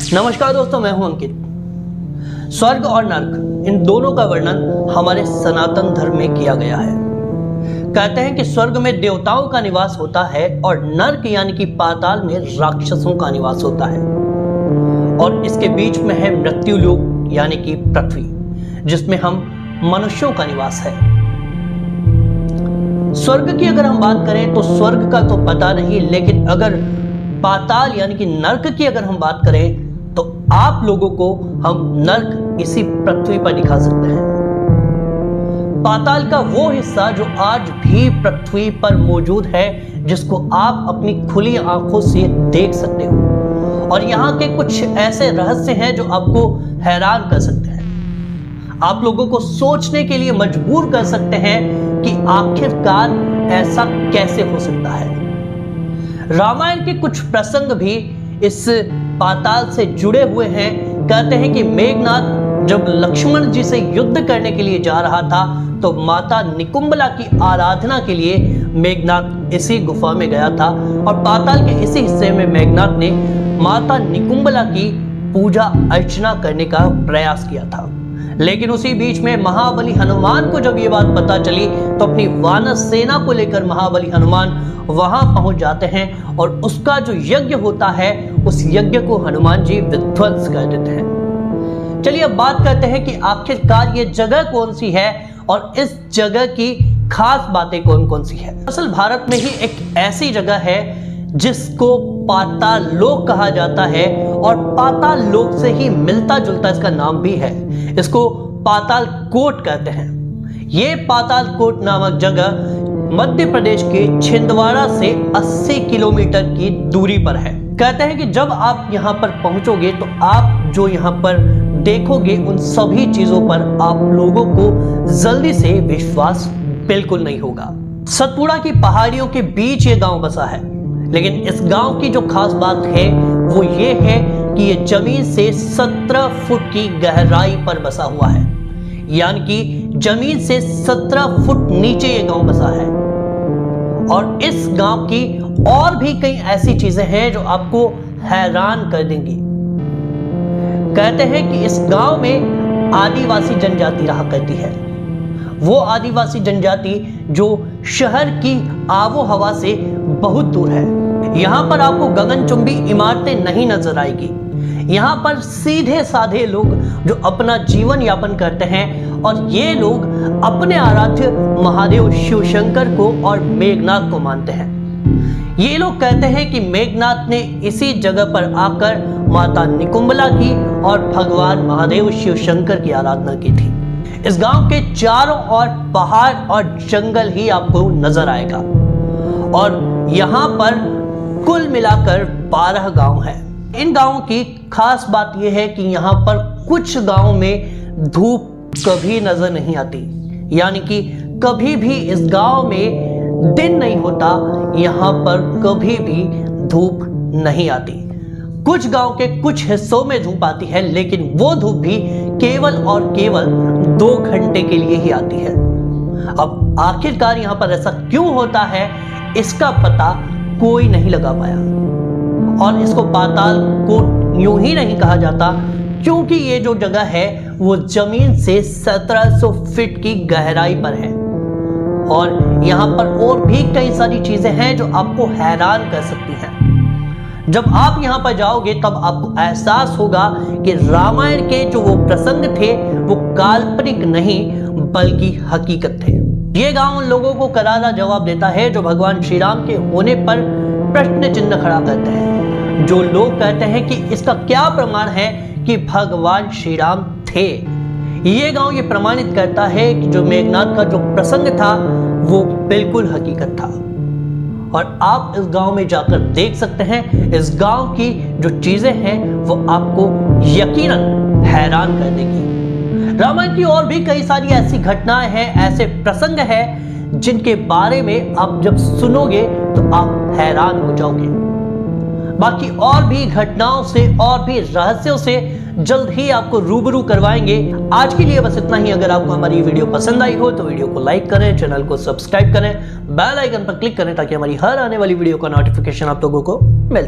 नमस्कार दोस्तों, मैं हूं अंकित। स्वर्ग और नर्क इन दोनों का वर्णन हमारे सनातन धर्म में किया गया है। कहते हैं कि स्वर्ग में देवताओं का निवास होता है और नर्क यानी कि पाताल में राक्षसों का निवास होता है, और इसके बीच में है मृत्यु लोक यानी कि पृथ्वी, जिसमें हम मनुष्यों का निवास है। स्वर्ग की अगर हम बात करें तो स्वर्ग का तो पता नहीं, लेकिन अगर पाताल यानी कि नर्क की अगर हम बात करें तो आप लोगों को हम नर्क इसी पृथ्वी पर दिखा सकते हैं। पाताल का वो हिस्सा जो आज भी पृथ्वी पर मौजूद है, जिसको आप अपनी खुली आंखों से देख सकते हो, और यहाँ के कुछ ऐसे रहस्य हैं जो आपको हैरान कर सकते हैं, आप लोगों को सोचने के लिए मजबूर कर सकते हैं कि आखिरकार ऐसा कैसे हो सकता है। रामायण के कुछ प्रसंग भी इस पाताल से जुड़े हुए हैं। कहते हैं कि मेघनाद जब लक्ष्मण जी से युद्ध करने के लिए जा रहा था तो माता निकुंबला की आराधना के लिए मेघनाद इसी गुफा में गया था, और पाताल के इसी हिस्से में मेघनाद ने माता निकुंबला की पूजा अर्चना करने का प्रयास किया था। लेकिन उसी बीच में महाबली हनुमान को जब ये बात पता चली तो अपनी वानर सेना को लेकर महाबली हनुमान वहां पहुंच जाते हैं, और उसका जो यज्ञ होता है उस यज्ञ को हनुमान जी विध्वंस कर देते हैं। चलिए अब बात करते हैं कि आखिरकार ये जगह कौन सी है और इस जगह की खास बातें कौन कौन सी है। असल भारत में ही एक ऐसी जगह है जिसको पाताल लोक कहा जाता है, और पाताल लोक से ही मिलता जुलता इसका नाम भी है। इसको पाताल कोट कहते हैं। ये पाताल कोट नामक जगह मध्य प्रदेश के छिंदवाड़ा से 80 किलोमीटर की दूरी पर है। कहते हैं कि जब आप यहाँ पर पहुंचोगे तो आप जो यहाँ पर देखोगे उन सभी चीजों पर आप लोगों को जल्दी से विश्वास बिल्कुल नहीं होगा। सतपुड़ा की पहाड़ियों के बीच ये गांव बसा है, लेकिन इस गांव की जो खास बात है वो ये है कि ये जमीन से 17 फुट की गहराई पर बसा हुआ है, यानी कि जमीन से 17 फुट नीचे ये गांव बसा है। और इस गांव की और भी कई ऐसी चीजें हैं जो आपको हैरान कर देंगी। कहते हैं कि इस गांव में आदिवासी जनजाति रहा करती है, वो आदिवासी जनजाति जो शहर की आबो हवा से बहुत दूर है। यहाँ पर आपको गगनचुंबी इमारतें नहीं नजर आएगी। यहाँ पर सीधे साधे लोग जो अपना जीवन यापन करते हैं, और ये लोग अपने आराध्य महादेव शिव शंकर को और मेघनाद को मानते हैं। ये लोग कहते हैं कि मेघनाद ने इसी जगह पर आकर माता निकुंबला की और भगवान महादेव शिव शंकर की आराधना की थी। इस गांव के चारों ओर पहाड़ और जंगल ही आपको नजर आएगा, और यहाँ पर कुल मिलाकर 12 गांव हैं। इन गांवों की खास बात यह है कि यहाँ पर कुछ गांवों में धूप कभी नजर नहीं आती, यानी कि कभी भी इस गांव में दिन नहीं होता, यहाँ पर कभी भी धूप नहीं आती। कुछ गांव के कुछ हिस्सों में धूप आती है, लेकिन वो धूप भी केवल और केवल 2 घंटे के लिए ही आती है। अब आखिरकार यहाँ पर ऐसा क्यों होता है, इसका पता कोई नहीं लगा पाया, और इसको पाताल कोट यूं ही नहीं कहा जाता क्योंकि ये जो जगह है वो जमीन से 1700 फीट की गहराई पर है, और यहाँ पर और भी कई सारी चीजें हैं जो आपको हैरान कर सकती हैं। जब आप यहाँ पर जाओगे तब आपको एहसास होगा कि रामायण के जो वो प्रसंग थे वो काल्पनिक नहीं बल्कि हकीकत थे। ये गांव उन लोगों को करारा जवाब देता है जो भगवान श्री राम के होने पर प्रश्न चिन्ह खड़ा करते हैं, जो लोग कहते हैं कि इसका क्या प्रमाण है कि भगवान श्री राम थे। ये गांव ये प्रमाणित करता है कि जो मेघनाद का जो प्रसंग था वो बिल्कुल हकीकत था, और आप इस गांव में जाकर देख सकते हैं। इस गांव की जो चीजें हैं वो आपको यकीनन हैरान कर देगी। रामायण की और भी कई सारी ऐसी घटनाएं हैं, ऐसे प्रसंग हैं जिनके बारे में आप जब सुनोगे तो आप हैरान हो जाओगे। बाकी और भी घटनाओं से और भी रहस्यों से जल्द ही आपको रूबरू करवाएंगे। आज के लिए बस इतना ही। अगर आपको हमारी वीडियो पसंद आई हो तो वीडियो को लाइक करें, चैनल को सब्सक्राइब करें, बेल आइकन पर क्लिक करें ताकि हमारी हर आने वाली वीडियो का नोटिफिकेशन आप लोगों को मिलता रहे।